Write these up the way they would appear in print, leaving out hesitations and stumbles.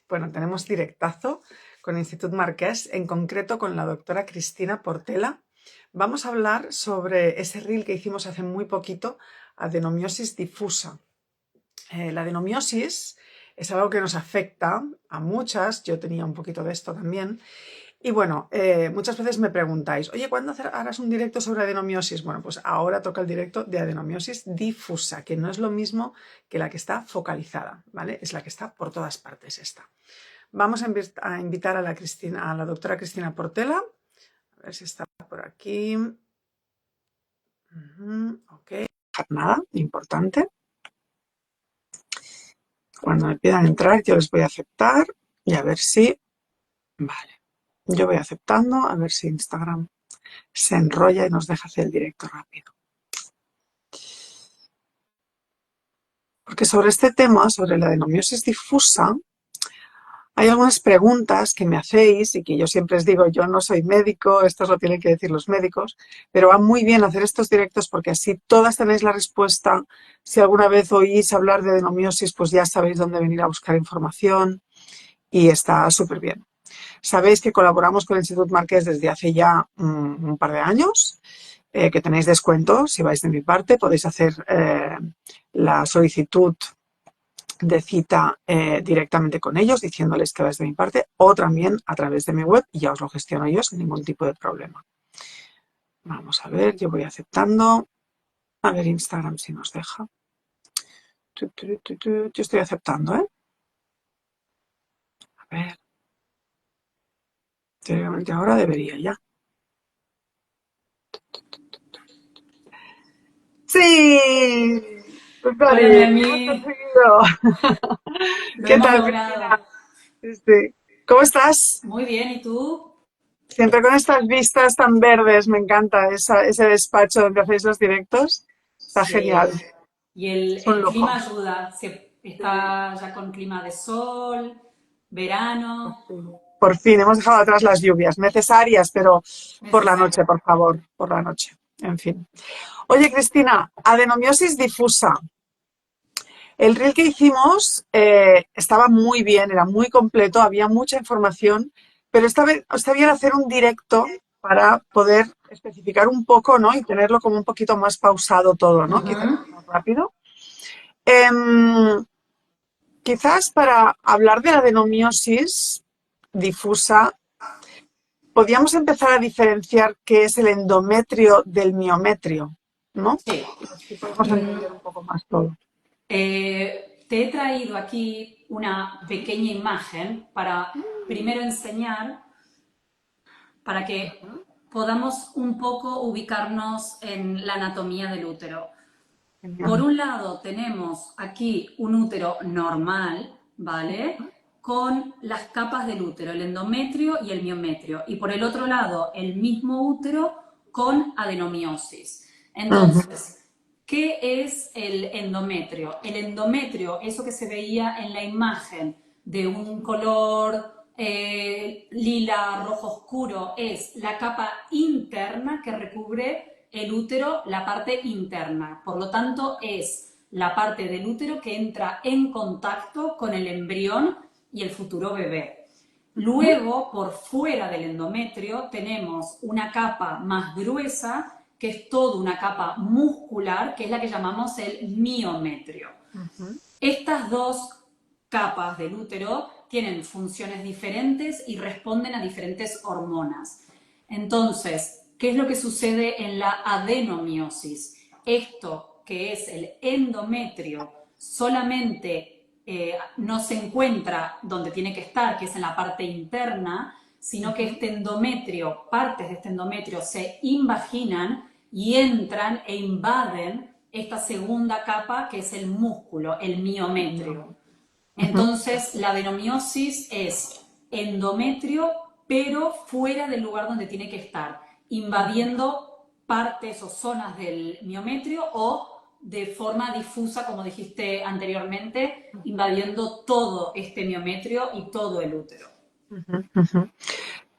Bueno, tenemos directazo con Institut Marquès, en concreto con la doctora Cristina Portela. Vamos a hablar sobre ese reel que hicimos hace muy poquito, adenomiosis difusa. La adenomiosis es algo que nos afecta a muchas, yo tenía un poquito de esto también. Y bueno, muchas veces me preguntáis, oye, ¿cuándo harás un directo sobre adenomiosis? Bueno, pues ahora toca el directo de adenomiosis difusa, que no es lo mismo que la que está focalizada, ¿vale? Es la que está por todas partes esta. Vamos a invitar a la doctora Cristina Portela, a ver si está por aquí. Ok, nada, importante. Cuando me pidan entrar yo les voy a aceptar y a ver si... Vale. Yo voy aceptando, a ver si Instagram se enrolla y nos deja hacer el directo rápido. Porque sobre este tema, sobre la adenomiosis difusa, hay algunas preguntas que me hacéis y que yo siempre os digo, yo no soy médico, esto lo tienen que decir los médicos, pero va muy bien hacer estos directos porque así todas tenéis la respuesta. Si alguna vez oís hablar de adenomiosis, pues ya sabéis dónde venir a buscar información y está súper bien. Sabéis que colaboramos con el Institut Marquès desde hace ya un par de años, que tenéis descuento si vais de mi parte. Podéis hacer la solicitud de cita directamente con ellos, diciéndoles que vais de mi parte, o también a través de mi web y ya os lo gestiono yo sin ningún tipo de problema. Vamos a ver, yo voy aceptando. A ver Instagram si nos deja. Yo estoy aceptando, ¿eh? A ver. Teóricamente ahora debería ya. ¡Sí! Hola, Dani, lo hemos Noemí. conseguido. Lo ¿Qué hemos tal, Cristina? logrado. ¿Cómo estás? Muy bien, ¿y tú? Siempre con estas vistas tan verdes, me encanta ese despacho donde hacéis los directos. Está genial, Sí. Y el, es un el lujo. clima ayuda. Sí, Está ya con clima de sol, verano, por fin, hemos dejado atrás las lluvias necesarias, pero por la noche, necesario. por favor, por la noche. En fin. Oye, Cristina, adenomiosis difusa. El reel que hicimos estaba muy bien, era muy completo, había mucha información, pero esta vez está bien hacer un directo para poder especificar un poco, ¿no? Y tenerlo como un poquito más pausado todo, ¿no? Quizás Ujú. más rápido. Em, Quizás para hablar de la adenomiosis difusa, podríamos empezar a diferenciar qué es el endometrio del miometrio, ¿no? Sí. Y así podemos entender un poco más todo. Te he traído aquí una pequeña imagen para primero enseñar, para que podamos un poco ubicarnos en la anatomía del útero. Por Genial. un lado tenemos aquí un útero normal, ¿vale? Con las capas del útero, el endometrio y el miometrio. Y por el otro lado, el mismo útero con adenomiosis. Ujú. Entonces, ¿qué es el endometrio? El endometrio, eso que se veía en la imagen de un color lila, rojo oscuro, es la capa interna que recubre el útero, la parte interna. Por lo tanto, es la parte del útero que entra en contacto con el embrión y el futuro bebé. Luego, por fuera del endometrio, tenemos una capa más gruesa, que es toda una capa muscular, que es la que llamamos el miometrio. Ujú. Estas dos capas del útero tienen funciones diferentes y responden a diferentes hormonas. Entonces, ¿qué es lo que sucede en la adenomiosis? Esto que es el endometrio solamente no se encuentra donde tiene que estar, que es en la parte interna, sino que este endometrio, partes de este endometrio se invaginan y entran e invaden esta segunda capa que es el músculo, el miometrio. Ujú. Entonces, la adenomiosis es endometrio, pero fuera del lugar donde tiene que estar, invadiendo partes o zonas del miometrio o de forma difusa, como dijiste anteriormente, invadiendo todo este miometrio y todo el útero. Ujú, ujú.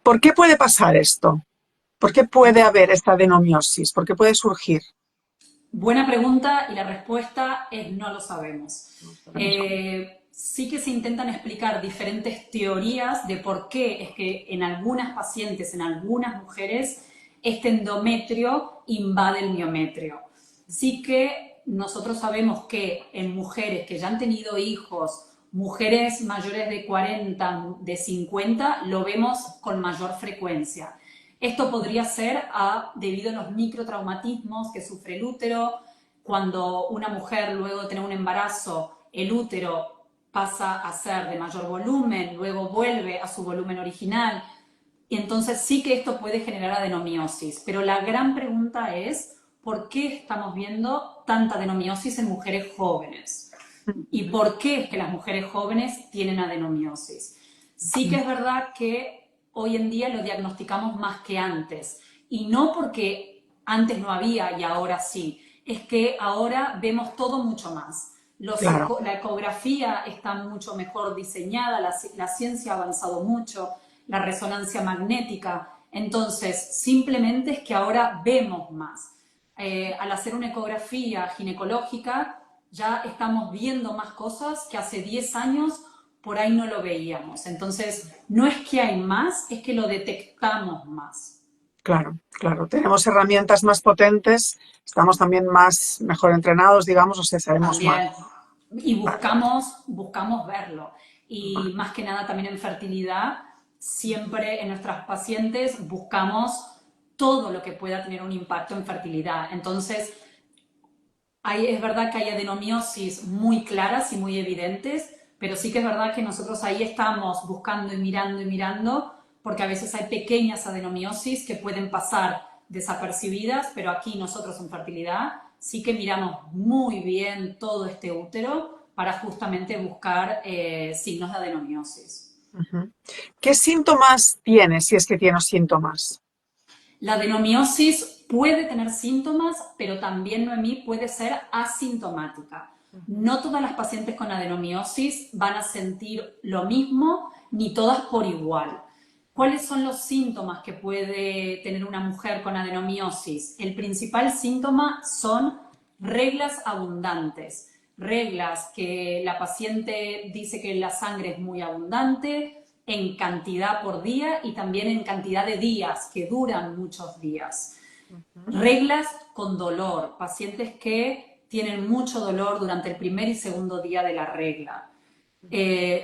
¿Por qué puede pasar esto? ¿Por qué puede haber esta adenomiosis? ¿Por qué puede surgir? Buena pregunta y la respuesta es no lo sabemos. No sabemos aún. sí que se intentan explicar diferentes teorías de por qué es que en algunas pacientes, en algunas mujeres, este endometrio invade el miometrio. Sí que nosotros sabemos que en mujeres que ya han tenido hijos, mujeres mayores de 40, de 50, lo vemos con mayor frecuencia. Esto podría ser debido a los microtraumatismos que sufre el útero. Cuando una mujer luego de tener un embarazo, el útero pasa a ser de mayor volumen, luego vuelve a su volumen original, y entonces sí que esto puede generar adenomiosis. Pero la gran pregunta es, ¿por qué estamos viendo tanta adenomiosis en mujeres jóvenes? ¿Y por qué es que las mujeres jóvenes tienen adenomiosis? Sí que es verdad que hoy en día lo diagnosticamos más que antes. Y no porque antes no había y ahora sí. Es que ahora vemos todo mucho más. Claro, La ecografía está mucho mejor diseñada, la ciencia ha avanzado mucho, la resonancia magnética. Entonces, simplemente es que ahora vemos más. Al hacer una ecografía ginecológica, ya estamos viendo más cosas que hace 10 años por ahí no lo veíamos. Entonces, no es que hay más, es que lo detectamos más. claro, claro. Tenemos herramientas más potentes, estamos también más, mejor entrenados, digamos, o sea, sabemos más. También. Y Vale, buscamos verlo. Y vale. más que nada también en fertilidad, siempre en nuestras pacientes buscamos todo lo que pueda tener un impacto en fertilidad. Entonces, es verdad que hay adenomiosis muy claras y muy evidentes, pero sí que es verdad que nosotros ahí estamos buscando y mirando, porque a veces hay pequeñas adenomiosis que pueden pasar desapercibidas, pero aquí nosotros en fertilidad sí que miramos muy bien todo este útero para justamente buscar signos de adenomiosis. Ujú. ¿Qué síntomas tiene, si es que tiene síntomas? La adenomiosis puede tener síntomas, pero también, Noemí, puede ser asintomática. No todas las pacientes con adenomiosis van a sentir lo mismo, ni todas por igual. ¿Cuáles son los síntomas que puede tener una mujer con adenomiosis? El principal síntoma son reglas abundantes, reglas que la paciente dice que la sangre es muy abundante, en cantidad por día y también en cantidad de días, que duran muchos días. Ujú. Reglas con dolor, pacientes que tienen mucho dolor durante el primer y segundo día de la regla.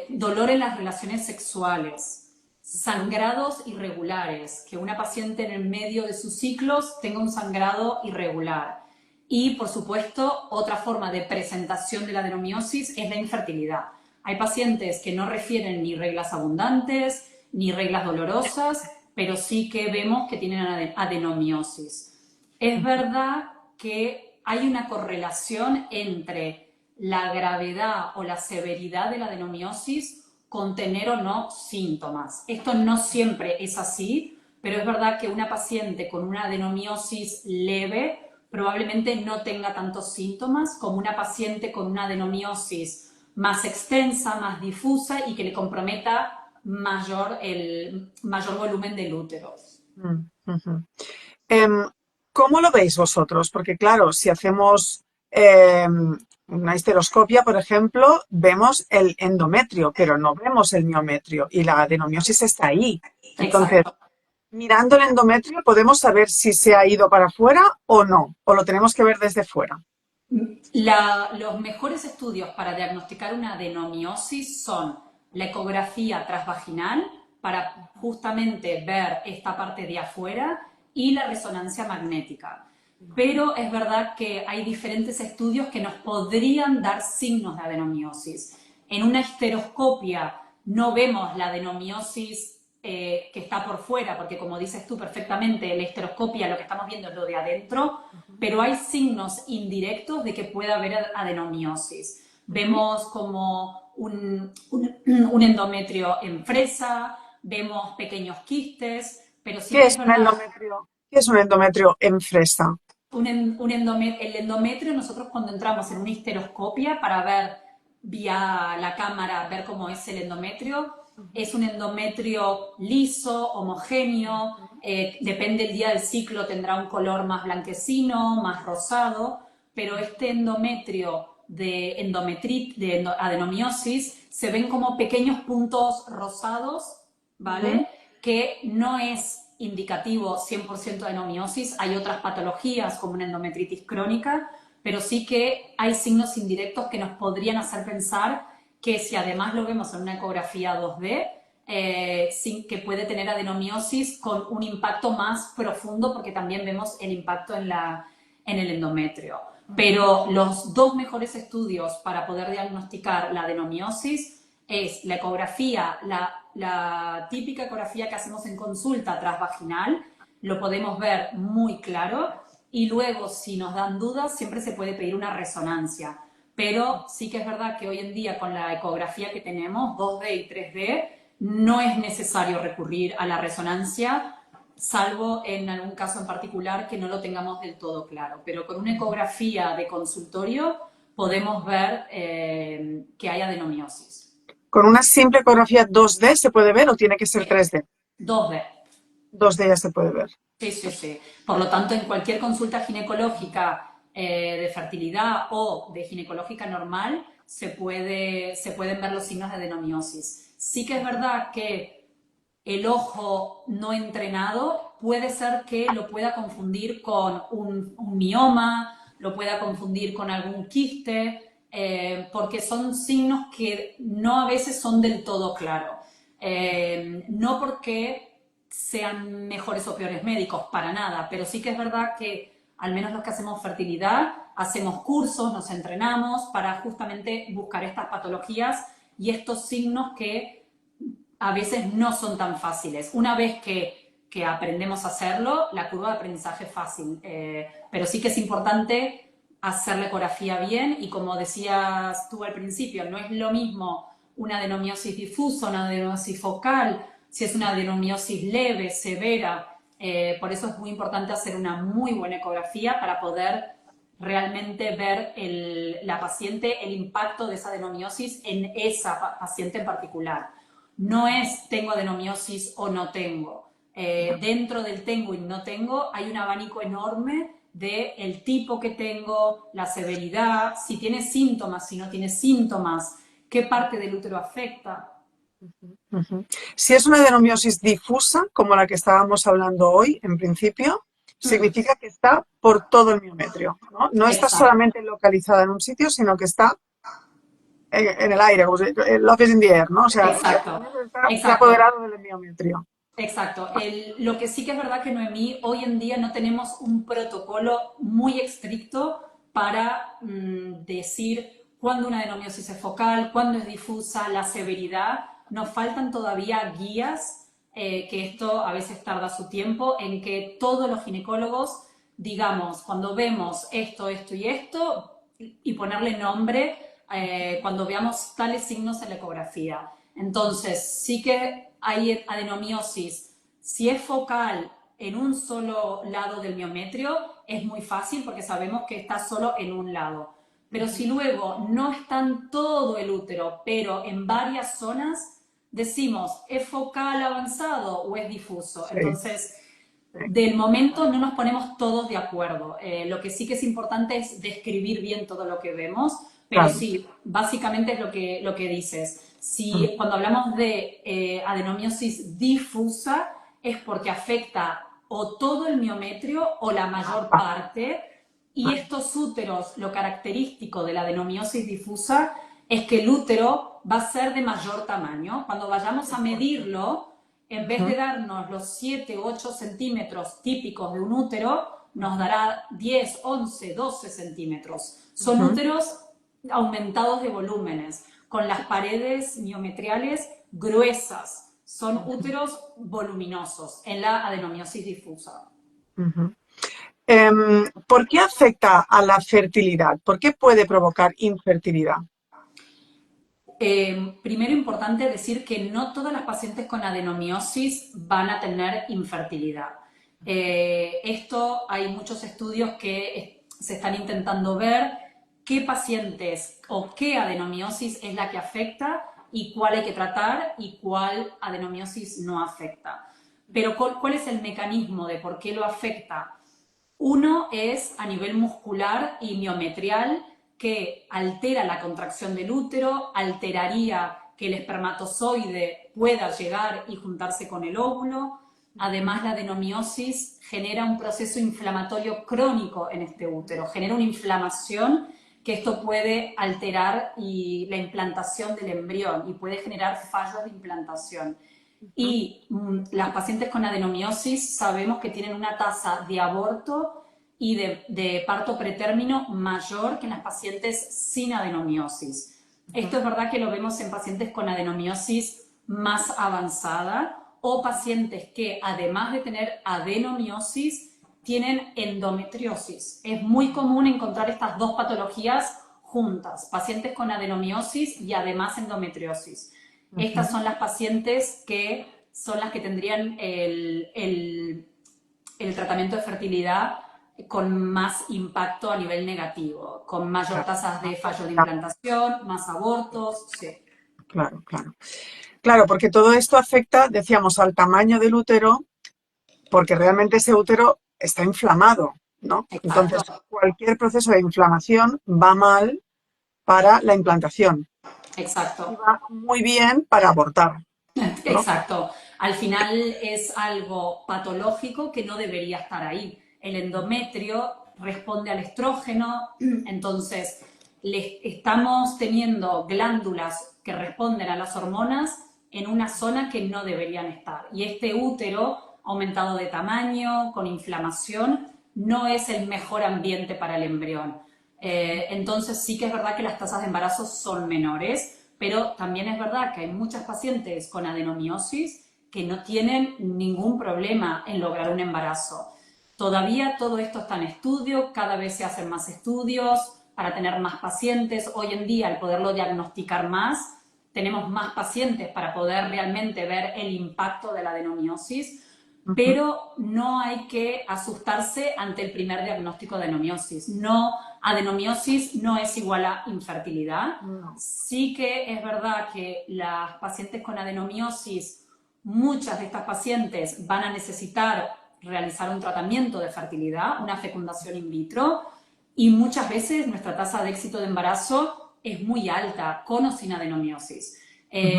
Dolor en las relaciones sexuales, sangrados irregulares, que una paciente en el medio de sus ciclos tenga un sangrado irregular. Y, por supuesto, otra forma de presentación de la adenomiosis es la infertilidad. Hay pacientes que no refieren ni reglas abundantes, ni reglas dolorosas, pero sí que vemos que tienen adenomiosis. Es verdad que hay una correlación entre la gravedad o la severidad de la adenomiosis con tener o no síntomas. Esto no siempre es así, pero es verdad que una paciente con una adenomiosis leve probablemente no tenga tantos síntomas como una paciente con una adenomiosis más extensa, más difusa y que le comprometa el mayor volumen del útero. Mm, ujú. Em, ¿Cómo lo veis vosotros? Porque claro, si hacemos una histeroscopia, por ejemplo, vemos el endometrio, pero no vemos el miometrio y la adenomiosis está ahí. Entonces, Exacto. mirando el endometrio, podemos saber si se ha ido para afuera o no, o lo tenemos que ver desde fuera. Los mejores estudios para diagnosticar una adenomiosis son la ecografía transvaginal para justamente ver esta parte de afuera y la resonancia magnética. Pero es verdad que hay diferentes estudios que nos podrían dar signos de adenomiosis. En una histeroscopia no vemos la adenomiosis que está por fuera, porque como dices tú perfectamente, la histeroscopia lo que estamos viendo es lo de adentro, pero hay signos indirectos de que puede haber adenomiosis. Ujú. Vemos como un endometrio en fresa, vemos pequeños quistes, pero sí ¿Qué que es es un verdad, endometrio? ¿Qué es un endometrio en fresa? el endometrio nosotros cuando entramos en una histeroscopia para ver vía la cámara, ver cómo es el endometrio, es un endometrio liso, homogéneo, depende del día del ciclo, tendrá un color más blanquecino, más rosado, pero este endometrio de adenomiosis se ven como pequeños puntos rosados, ¿vale? Que no es indicativo 100% de adenomiosis. Hay otras patologías como una endometritis crónica, pero sí que hay signos indirectos que nos podrían hacer pensar que si además lo vemos en una ecografía 2D, que puede tener adenomiosis con un impacto más profundo, porque también vemos el impacto en el endometrio. Pero los dos mejores estudios para poder diagnosticar la adenomiosis es la ecografía, la típica ecografía que hacemos en consulta transvaginal, lo podemos ver muy claro, y luego si nos dan dudas siempre se puede pedir una resonancia. Pero sí que es verdad que hoy en día con la ecografía que tenemos, 2D y 3D, no es necesario recurrir a la resonancia, salvo en algún caso en particular que no lo tengamos del todo claro. Pero con una ecografía de consultorio podemos ver que hay adenomiosis. ¿Con una simple ecografía 2D se puede ver o tiene que ser 3D? 2D. 2D ya se puede ver. Sí, sí, sí. Por lo tanto, en cualquier consulta ginecológica de fertilidad o de ginecológica normal, se pueden ver los signos de adenomiosis. Sí que es verdad que el ojo no entrenado puede ser que lo pueda confundir con un mioma, lo pueda confundir con algún quiste, porque son signos que no a veces son del todo claros. No porque sean mejores o peores médicos, para nada, pero sí que es verdad que al menos los que hacemos fertilidad, hacemos cursos, nos entrenamos para justamente buscar estas patologías y estos signos que a veces no son tan fáciles. Una vez que aprendemos a hacerlo, la curva de aprendizaje es fácil, pero sí que es importante hacer la ecografía bien y como decías tú al principio, no es lo mismo una adenomiosis difusa, una adenomiosis focal, si es una adenomiosis leve, severa, por eso es muy importante hacer una muy buena ecografía para poder realmente ver la paciente, el impacto de esa adenomiosis en esa paciente en particular. No es tengo adenomiosis o no tengo. Dentro del tengo y no tengo hay un abanico enorme de el tipo que tengo, la severidad, si tiene síntomas, si no tiene síntomas, qué parte del útero afecta. Si es una adenomiosis difusa, como la que estábamos hablando hoy, en principio, significa que está por todo el miometrio, ¿no? No está Exacto, solamente localizada en un sitio, sino que está en el aire, como love is in the air, ¿no? O sea, exacto, se ha exacto. apoderado del miometrio. Exacto. Lo que sí que es verdad que Noemí, hoy en día no tenemos un protocolo muy estricto para decir cuándo una adenomiosis es focal, cuándo es difusa, la severidad. Nos faltan todavía guías, que esto a veces tarda su tiempo, en que todos los ginecólogos digamos, cuando vemos esto, esto y esto, y ponerle nombre cuando veamos tales signos en la ecografía. Entonces, sí que hay adenomiosis. Si es focal en un solo lado del miometrio, es muy fácil porque sabemos que está solo en un lado. Pero si luego no está en todo el útero, pero en varias zonas, decimos, ¿es focal avanzado o es difuso? Sí, Entonces, sí, del momento no nos ponemos todos de acuerdo. Lo que sí que es importante es describir bien todo lo que vemos, pero claro. sí, básicamente es lo que dices. Si cuando hablamos de adenomiosis difusa es porque afecta o todo el miometrio o la mayor parte, y estos úteros, lo característico de la adenomiosis difusa es que el útero va a ser de mayor tamaño. Cuando vayamos a medirlo, en vez de darnos los 7 u 8 centímetros típicos de un útero, nos dará 10, 11, 12 centímetros. Son úteros aumentados de volúmenes, con las paredes miometriales gruesas. Son úteros voluminosos en la adenomiosis difusa. ¿Por qué afecta a la fertilidad? ¿Por qué puede provocar infertilidad? Primero importante decir que no todas las pacientes con adenomiosis van a tener infertilidad. Esto hay muchos estudios que se están intentando ver qué pacientes o qué adenomiosis es la que afecta y cuál hay que tratar y cuál adenomiosis no afecta. Pero ¿cuál es el mecanismo de por qué lo afecta? Uno es a nivel muscular y miometrial, que altera la contracción del útero, alteraría que el espermatozoide pueda llegar y juntarse con el óvulo. Además, la adenomiosis genera un proceso inflamatorio crónico en este útero, genera una inflamación que esto puede alterar la implantación del embrión y puede generar fallos de implantación. Y las pacientes con adenomiosis sabemos que tienen una tasa de aborto y de parto pretérmino mayor que en las pacientes sin adenomiosis. Esto es verdad que lo vemos en pacientes con adenomiosis más avanzada o pacientes que, además de tener adenomiosis, tienen endometriosis. Es muy común encontrar estas dos patologías juntas, pacientes con adenomiosis y además endometriosis. Estas son las pacientes que son las que tendrían el tratamiento de fertilidad con más impacto a nivel negativo, con mayor tasas de fallo de implantación, más abortos, sí. Claro, claro. Claro, porque todo esto afecta, decíamos, al tamaño del útero, porque realmente ese útero está inflamado, ¿no? Exacto, Entonces, cualquier proceso de inflamación va mal para la implantación y exacto. va muy bien para abortar, ¿no? Exacto. Al final es algo patológico que no debería estar ahí. El endometrio responde al estrógeno, entonces estamos teniendo glándulas que responden a las hormonas en una zona que no deberían estar. Y este útero aumentado de tamaño, con inflamación, no es el mejor ambiente para el embrión. Entonces sí que es verdad que las tasas de embarazo son menores, pero también es verdad que hay muchas pacientes con adenomiosis que no tienen ningún problema en lograr un embarazo. Todavía todo esto está en estudio, cada vez se hacen más estudios para tener más pacientes. Hoy en día, al poderlo diagnosticar más, tenemos más pacientes para poder realmente ver el impacto de la adenomiosis, pero no hay que asustarse ante el primer diagnóstico de adenomiosis. No, adenomiosis no es igual a infertilidad. No. Sí que es verdad que las pacientes con adenomiosis, muchas de estas pacientes van a necesitar realizar un tratamiento de fertilidad, una fecundación in vitro, y muchas veces nuestra tasa de éxito de embarazo es muy alta, con o sin adenomiosis.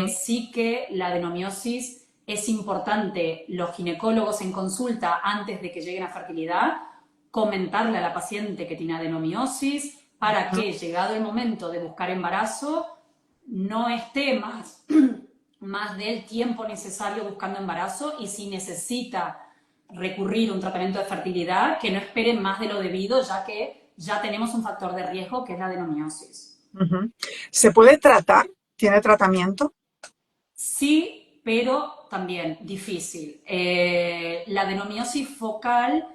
Sí que la adenomiosis es importante, los ginecólogos en consulta, antes de que lleguen a fertilidad, comentarle a la paciente que tiene adenomiosis para que, llegado el momento de buscar embarazo, no esté más del tiempo necesario buscando embarazo, y si necesita recurrir a un tratamiento de fertilidad, que no esperen más de lo debido, ya que ya tenemos un factor de riesgo que es la adenomiosis. ¿Se puede tratar? ¿Tiene tratamiento? Sí, pero también difícil. La adenomiosis focal,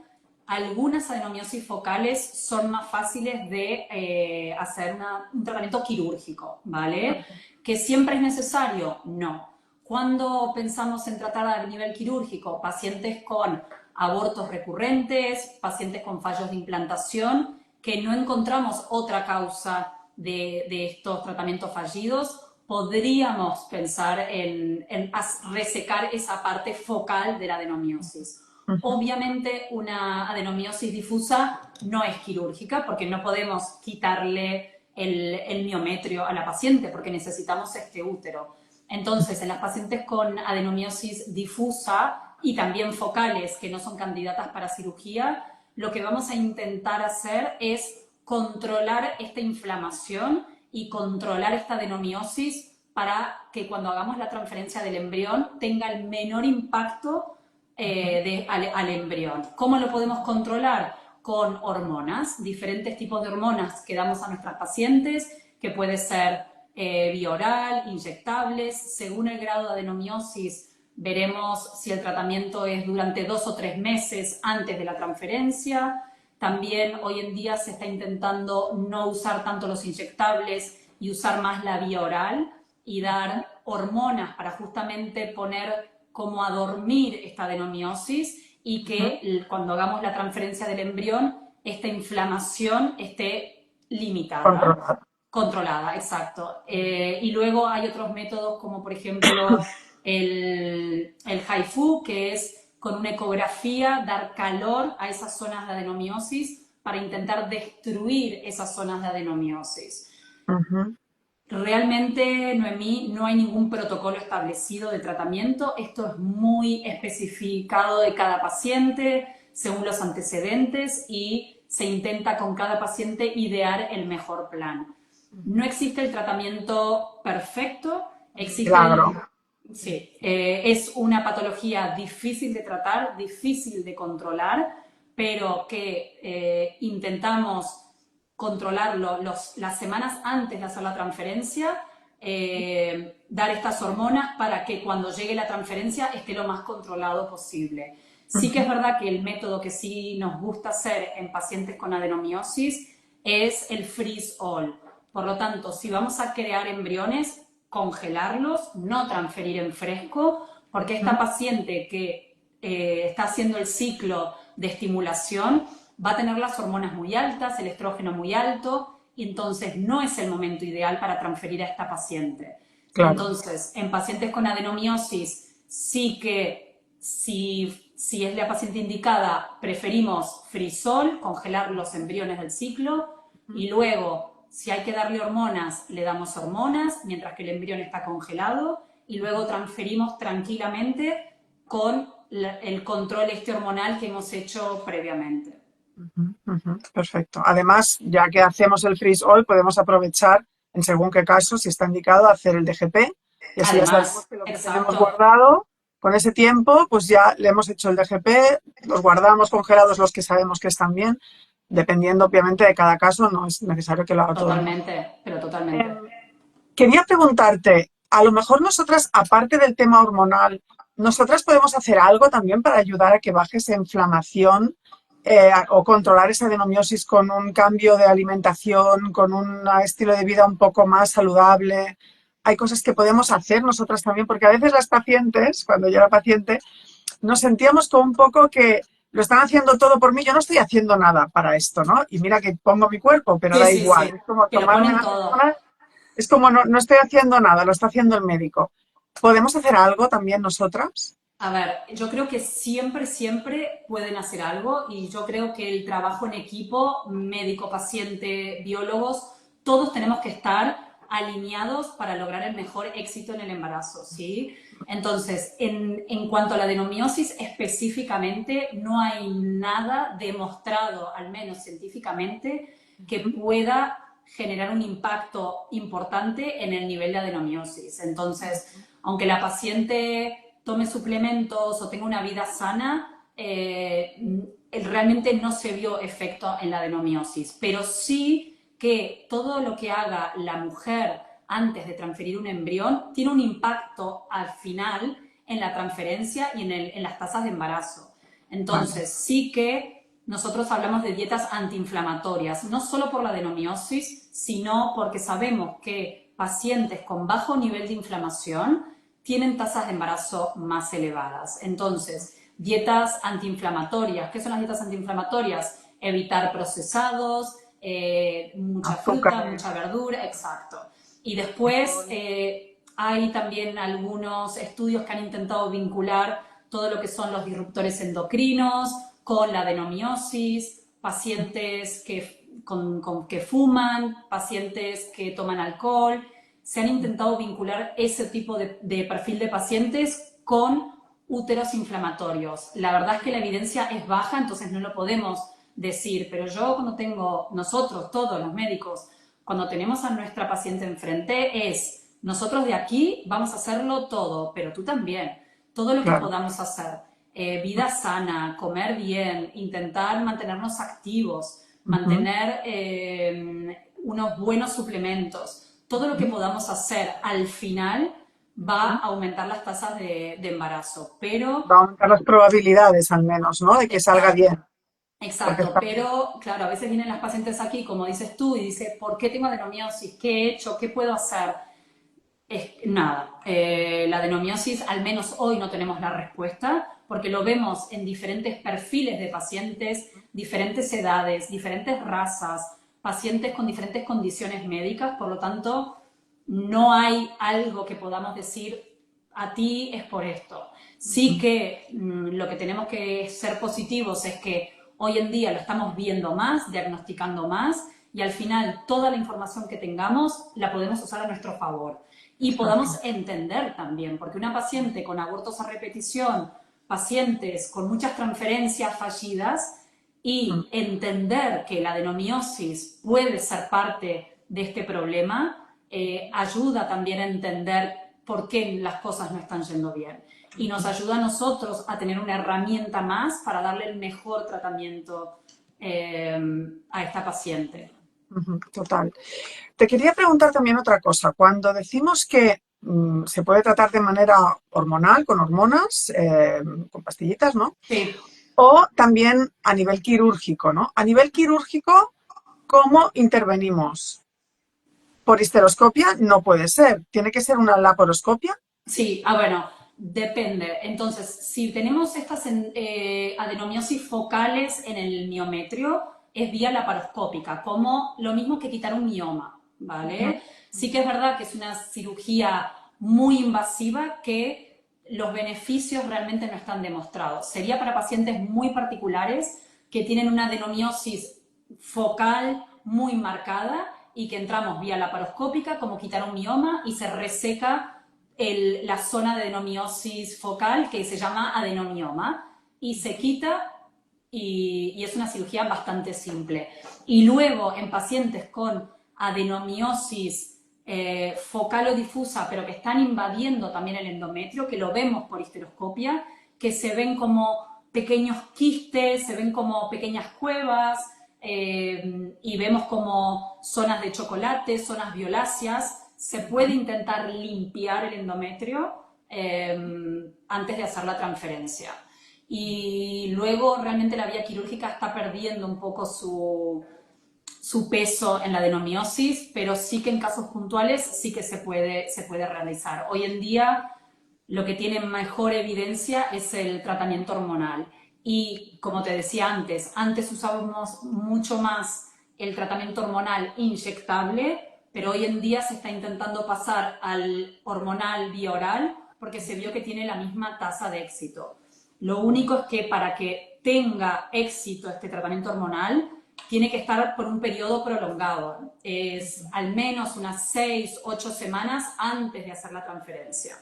algunas adenomiosis focales son más fáciles de hacer un tratamiento quirúrgico, ¿vale? ¿Que siempre es necesario? No. Cuando pensamos en tratar a nivel quirúrgico pacientes con abortos recurrentes, pacientes con fallos de implantación, que no encontramos otra causa de estos tratamientos fallidos, podríamos pensar en resecar esa parte focal de la adenomiosis. Obviamente una adenomiosis difusa no es quirúrgica, porque no podemos quitarle el miometrio a la paciente, porque necesitamos este útero. Entonces, en las pacientes con adenomiosis difusa y también focales que no son candidatas para cirugía, lo que vamos a intentar hacer es controlar esta inflamación y controlar esta adenomiosis para que cuando hagamos la transferencia del embrión tenga el menor impacto al embrión. ¿Cómo lo podemos controlar? Con hormonas, diferentes tipos de hormonas que damos a nuestras pacientes, que puede ser vía oral, inyectables. Según el grado de adenomiosis, veremos si el tratamiento es durante 2 o 3 meses antes de la transferencia. También hoy en día se está intentando no usar tanto los inyectables y usar más la vía oral y dar hormonas para justamente poner como a dormir esta adenomiosis, y que cuando hagamos la transferencia del embrión, esta inflamación esté limitada. Controlado. Controlada, exacto. Y luego hay otros métodos como por ejemplo el HIFU, que es con una ecografía dar calor a esas zonas de adenomiosis para intentar destruir esas zonas de adenomiosis. Realmente, Noemí, no hay ningún protocolo establecido de tratamiento. Esto es muy especificado de cada paciente, según los antecedentes, y se intenta con cada paciente idear el mejor plan. No existe el tratamiento perfecto, existe Milagro. sí, es una patología difícil de tratar, difícil de controlar, pero que intentamos controlarlo las semanas antes de hacer la transferencia, dar estas hormonas para que cuando llegue la transferencia esté lo más controlado posible. Sí que es Ujú. verdad que el método que sí nos gusta hacer en pacientes con adenomiosis es el freeze all. Por lo tanto, si vamos a crear embriones, congelarlos, no transferir en fresco, porque esta paciente que está haciendo el ciclo de estimulación va a tener las hormonas muy altas, el estrógeno muy alto, y entonces no es el momento ideal para transferir a esta paciente. Claro. Entonces, en pacientes con adenomiosis, sí que si es la paciente indicada, preferimos frisol, congelar los embriones del ciclo, y luego, si hay que darle hormonas, le damos hormonas, mientras que el embrión está congelado, y luego transferimos tranquilamente con el control este hormonal que hemos hecho previamente. Ujú, ujú, perfecto. Además, ya que hacemos el freeze all, podemos aprovechar, en según qué caso, si está indicado, hacer el DGP y así ya sabemos Además, que lo que tenemos exacto, guardado, con ese tiempo, pues ya le hemos hecho el DGP, los guardamos congelados los que sabemos que están bien, dependiendo obviamente de cada caso, no es necesario que lo haga todo el mundo. totalmente, pero totalmente. Em, Quería preguntarte, a lo mejor nosotras, aparte del tema hormonal, nosotras podemos hacer algo también para ayudar a que baje esa inflamación o controlar esa adenomiosis con un cambio de alimentación, con un estilo de vida un poco más saludable. Hay cosas que podemos hacer nosotras también, porque a veces las pacientes, cuando yo era paciente, nos sentíamos como un poco que lo están haciendo todo por mí, yo no estoy haciendo nada para esto, ¿no? Y mira que pongo mi cuerpo, pero Sí, da sí, igual. sí, Es como que lo tomarme ponen las todo. hormonas, es como no estoy haciendo nada, lo está haciendo el médico. ¿Podemos hacer algo también nosotras? A ver, yo creo que siempre, siempre pueden hacer algo y yo creo que el trabajo en equipo, médico, paciente, biólogos, todos tenemos que estar alineados para lograr el mejor éxito en el embarazo, ¿sí? Entonces, en cuanto a la adenomiosis específicamente, no hay nada demostrado, al menos científicamente, que pueda generar un impacto importante en el nivel de adenomiosis. Entonces, aunque la paciente tome suplementos o tenga una vida sana, realmente no se vio efecto en la adenomiosis, pero sí que todo lo que haga la mujer antes de transferir un embrión tiene un impacto al final en la transferencia y en las tasas de embarazo. Vale, Entonces, sí que nosotros hablamos de dietas antiinflamatorias, no solo por la adenomiosis, sino porque sabemos que pacientes con bajo nivel de inflamación tienen tasas de embarazo más elevadas. Entonces, dietas antiinflamatorias. ¿Qué son las dietas antiinflamatorias? Evitar procesados, mucha fruta, azúcares, mucha verdura, exacto. Y después alcohol. hay también algunos estudios que han intentado vincular todo lo que son los disruptores endocrinos con la adenomiosis, pacientes que fuman, pacientes que toman alcohol. Se han intentado vincular ese tipo de perfil de pacientes con úteros inflamatorios. La verdad es que la evidencia es baja, entonces no lo podemos decir, pero yo cuando tengo, nosotros, todos los médicos, cuando tenemos a nuestra paciente enfrente, es, nosotros de aquí vamos a hacerlo todo, pero tú también, todo lo que Claro. podamos hacer. Vida sana, comer bien, intentar mantenernos activos, Ujú, mantener unos buenos suplementos, todo lo que ujú, podamos hacer al final va ujú. a aumentar las tasas de embarazo, pero Va a aumentar las probabilidades al menos, ¿no? De que salga exacto, bien, porque exacto, está bien. pero claro, a veces vienen las pacientes aquí, como dices tú, y dice, ¿por qué tengo adenomiosis? ¿Qué he hecho? ¿Qué puedo hacer? Es nada, la adenomiosis, al menos hoy no tenemos la respuesta, porque lo vemos en diferentes perfiles de pacientes, diferentes edades, diferentes razas, pacientes con diferentes condiciones médicas, por lo tanto, no hay algo que podamos decir a ti es por esto. Sí Ujú, que lo que tenemos que ser positivos es que hoy en día lo estamos viendo más, diagnosticando más y al final toda la información que tengamos la podemos usar a nuestro favor. Y Exacto. podamos entender también, porque una paciente con abortos a repetición, pacientes con muchas transferencias fallidas, Mm. y entender que la adenomiosis puede ser parte de este problema, ayuda también a entender por qué las cosas no están yendo bien. Y nos ayuda a nosotros a tener una herramienta más para darle el mejor tratamiento a esta paciente. Ujú, total. Te quería preguntar también otra cosa. Cuando decimos que se puede tratar de manera hormonal, con hormonas, con pastillitas, ¿no? Sí. O también a nivel quirúrgico, ¿no? A nivel quirúrgico, ¿cómo intervenimos? Por histeroscopia no puede ser. Tiene que ser una laparoscopia. Sí, bueno, depende. Entonces, si tenemos estas adenomiosis focales en el miometrio, es vía laparoscópica, como lo mismo que quitar un mioma, Ujú, ¿vale? Sí que es verdad que es una cirugía muy invasiva que los beneficios realmente no están demostrados. Sería para pacientes muy particulares que tienen una adenomiosis focal muy marcada y que entramos vía laparoscópica, como quitar un mioma y se reseca la zona de adenomiosis focal que se llama adenomioma y se quita y es una cirugía bastante simple. Y luego en pacientes con adenomiosis focal o difusa, pero que están invadiendo también el endometrio, que lo vemos por histeroscopia, que se ven como pequeños quistes, se ven como pequeñas cuevas, y vemos como zonas de chocolate, zonas violáceas. Se puede intentar limpiar el endometrio antes de hacer la transferencia. Y luego realmente la vía quirúrgica está perdiendo un poco su peso en la adenomiosis, pero sí que en casos puntuales sí que se puede realizar. Hoy en día lo que tiene mejor evidencia es el tratamiento hormonal. Y como te decía antes usábamos mucho más el tratamiento hormonal inyectable, pero hoy en día se está intentando pasar al hormonal vía oral porque se vio que tiene la misma tasa de éxito. Lo único es que para que tenga éxito este tratamiento hormonal, tiene que estar por un periodo prolongado. Es al menos unas 6, 8 semanas antes de hacer la transferencia.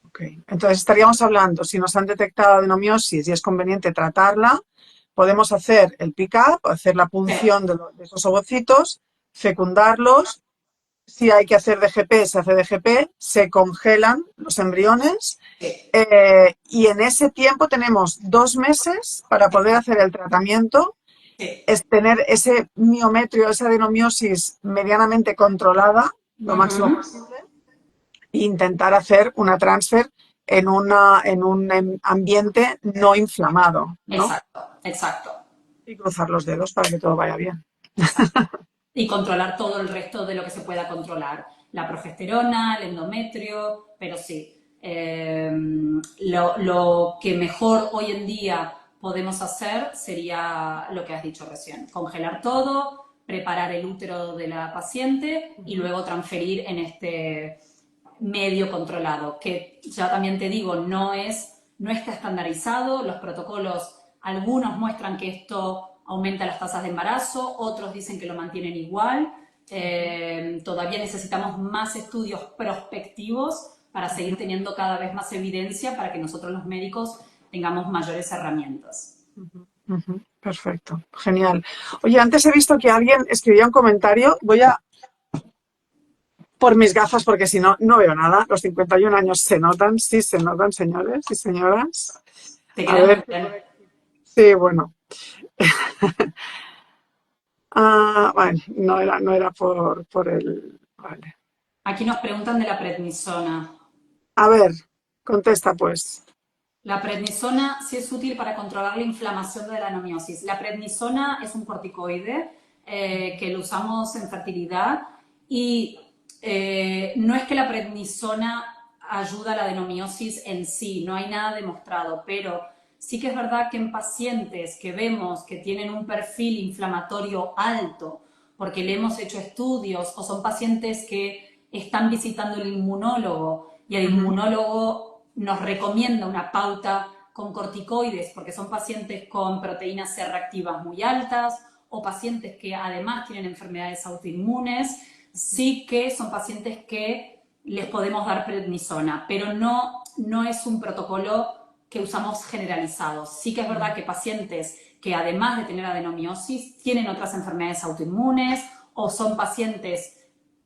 ok. Entonces estaríamos hablando, si nos han detectado adenomiosis y es conveniente tratarla, podemos hacer el pick-up, hacer la Sí, punción de esos ovocitos, fecundarlos. Si hay que hacer DGP, se hace DGP, se congelan los embriones sí, y en ese tiempo tenemos 2 meses para poder hacer el tratamiento, sí. es tener ese miometrio, esa adenomiosis medianamente controlada, lo máximo Ujú. posible, e intentar hacer una transfer en un ambiente no inflamado, ¿no? Exacto, exacto, Y cruzar los dedos para que todo vaya bien. exacto. Y controlar todo el resto de lo que se pueda controlar. La progesterona, el endometrio, pero sí. Lo que mejor hoy en día podemos hacer sería lo que has dicho recién, congelar todo, preparar el útero de la paciente y luego transferir en este medio controlado, que ya también te digo, no está estandarizado, los protocolos, algunos muestran que esto aumenta las tasas de embarazo, otros dicen que lo mantienen igual. Todavía necesitamos más estudios prospectivos para seguir teniendo cada vez más evidencia para que nosotros los médicos tengamos mayores herramientas. Ujú, perfecto, genial. Oye, antes he visto que alguien escribía un comentario. Voy a por mis gafas porque si no, no veo nada. Los 51 años se notan, sí se notan, señores y señoras. Te A queda muy ver, bien. sí, bueno. Bueno, no era por el. Vale. Aquí nos preguntan de la prednisona. A ver, contesta pues. La prednisona sí es útil para controlar la inflamación de la adenomiosis. La prednisona es un corticoide que lo usamos en fertilidad y no es que la prednisona ayuda a la adenomiosis en sí, no hay nada demostrado, pero sí que es verdad que en pacientes que vemos que tienen un perfil inflamatorio alto, porque le hemos hecho estudios o son pacientes que están visitando el inmunólogo y el Ujú, inmunólogo nos recomienda una pauta con corticoides porque son pacientes con proteínas C reactivas muy altas o pacientes que además tienen enfermedades autoinmunes, sí que son pacientes que les podemos dar prednisona, pero no es un protocolo que usamos generalizado. Sí que es verdad que pacientes que además de tener adenomiosis tienen otras enfermedades autoinmunes o son pacientes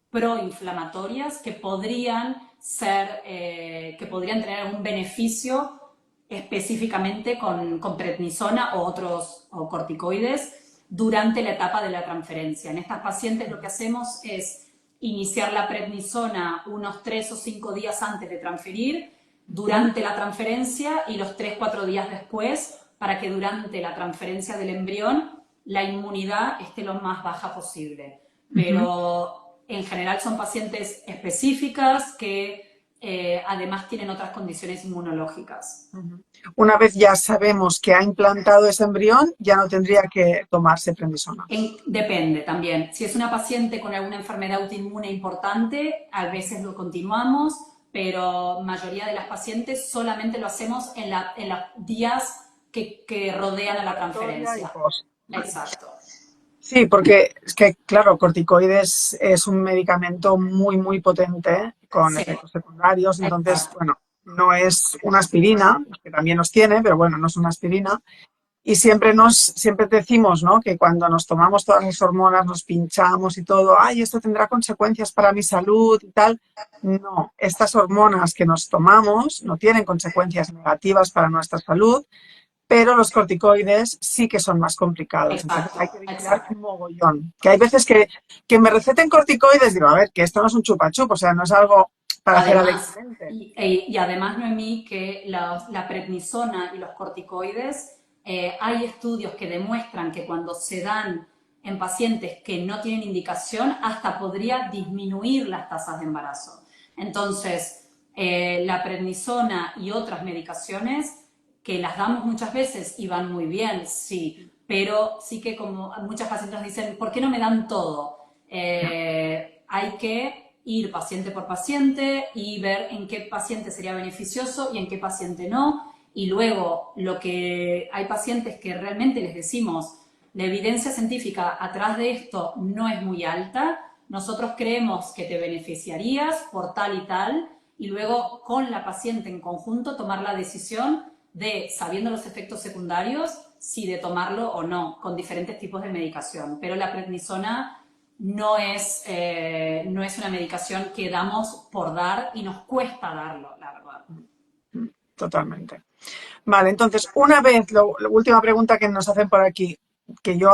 proinflamatorias que podrían tener algún beneficio específicamente con prednisona o otros o corticoides durante la etapa de la transferencia. En estas pacientes lo que hacemos es iniciar la prednisona unos 3 o 5 días antes de transferir, durante la transferencia y los 3-4 días después, para que durante la transferencia del embrión la inmunidad esté lo más baja posible. Pero en general son pacientes específicas que además tienen otras condiciones inmunológicas. Una vez ya sabemos que ha implantado ese embrión, ya no tendría que tomarse prednisona. Depende también. Si es una paciente con alguna enfermedad autoinmune importante, a veces lo continuamos, pero mayoría de las pacientes solamente lo hacemos en los días que rodean a la transferencia. Exacto. Sí, porque es que, claro, corticoides es un medicamento muy, muy potente con Sí, efectos secundarios, entonces, exacto. bueno, no es una aspirina, que también nos tiene, pero bueno, no es una aspirina. Y siempre decimos, ¿no? Que cuando nos tomamos todas las hormonas, nos pinchamos y todo, ay, esto tendrá consecuencias para mi salud y tal. No, estas hormonas que nos tomamos no tienen consecuencias negativas para nuestra salud, pero los corticoides sí que son más complicados. Entonces Exacto, hay que vigilar exacto. un mogollón. Que hay veces que me receten corticoides, digo, a ver, que esto no es un chupa-chup, o sea, no es algo para hacer Además, alegremente. y además, Noemí, que la prednisona y los corticoides, hay estudios que demuestran que cuando se dan en pacientes que no tienen indicación, hasta podría disminuir las tasas de embarazo. Entonces, la prednisona y otras medicaciones que las damos muchas veces y van muy bien, sí, pero sí que como muchas pacientes dicen, ¿por qué no me dan todo? Hay que ir paciente por paciente y ver en qué paciente sería beneficioso y en qué paciente no. Y luego, lo que hay pacientes que realmente les decimos, la evidencia científica atrás de esto no es muy alta, nosotros creemos que te beneficiarías por tal y tal, y luego con la paciente en conjunto tomar la decisión de, sabiendo los efectos secundarios, si de tomarlo o no, con diferentes tipos de medicación. Pero la prednisona no es una medicación que damos por dar y nos cuesta darlo, la verdad. Totalmente. Vale, entonces, una vez, la última pregunta que nos hacen por aquí, que yo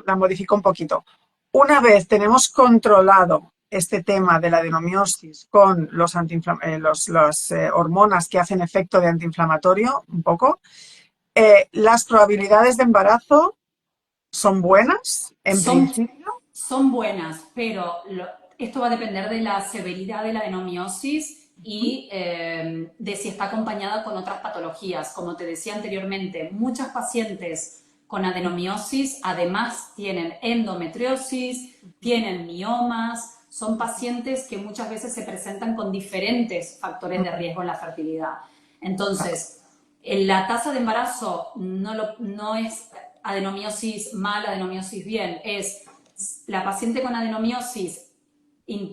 la modifico un poquito. Una vez tenemos controlado este tema de la adenomiosis con las hormonas que hacen efecto de antiinflamatorio, un poco, las probabilidades de embarazo son buenas, en Son, principio. son buenas, pero esto va a depender de la severidad de la adenomiosis y de si está acompañada con otras patologías. Como te decía anteriormente, muchas pacientes con adenomiosis además tienen endometriosis, tienen miomas, son pacientes que muchas veces se presentan con diferentes factores de riesgo en la fertilidad. Entonces, la tasa de embarazo no es adenomiosis mal, adenomiosis bien, es la paciente con adenomiosis,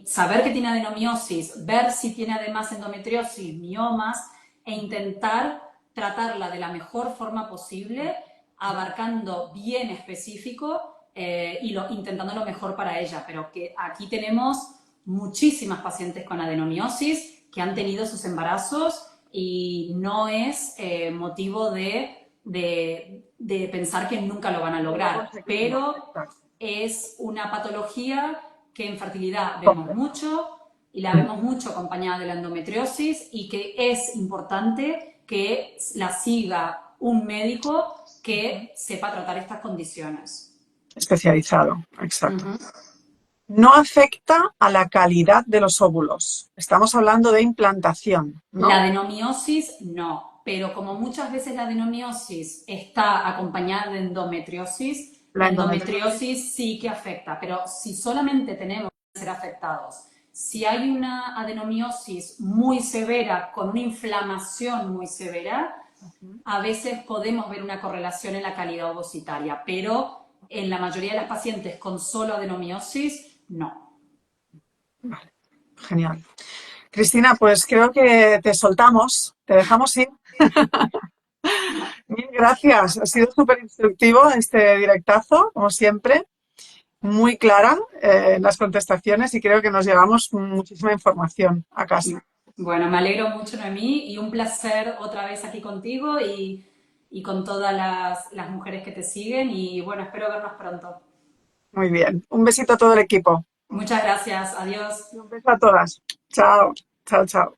saber que tiene adenomiosis, ver si tiene además endometriosis, miomas, e intentar tratarla de la mejor forma posible, abarcando bien específico intentando lo mejor para ella. Pero que aquí tenemos muchísimas pacientes con adenomiosis que han tenido sus embarazos y no es motivo de pensar que nunca lo van a lograr, pero es una patología que en fertilidad vemos mucho y la vemos mucho acompañada de la endometriosis y que es importante que la siga un médico que sepa tratar estas condiciones. Especializado, exacto. No afecta a la calidad de los óvulos. Estamos hablando de implantación, La ¿no? adenomiosis no, pero como muchas veces la adenomiosis está acompañada de endometriosis, la La endometriosis. endometriosis sí que afecta, pero si solamente tenemos que ser afectados, si hay una adenomiosis muy severa con una inflamación muy severa, a veces podemos ver una correlación en la calidad ovocitaria, pero en la mayoría de las pacientes con solo adenomiosis, no. Vale, genial. Cristina, pues creo que te soltamos, te dejamos ir. Mil gracias, ha sido súper instructivo este directazo, como siempre, muy clara las contestaciones y creo que nos llevamos muchísima información a casa. Bueno, me alegro mucho, Noemí, y un placer otra vez aquí contigo y con todas las mujeres que te siguen. Y bueno, espero vernos pronto. Muy bien, un besito a todo el equipo. Muchas gracias, adiós. Un beso a todas. Chao, chao, chao.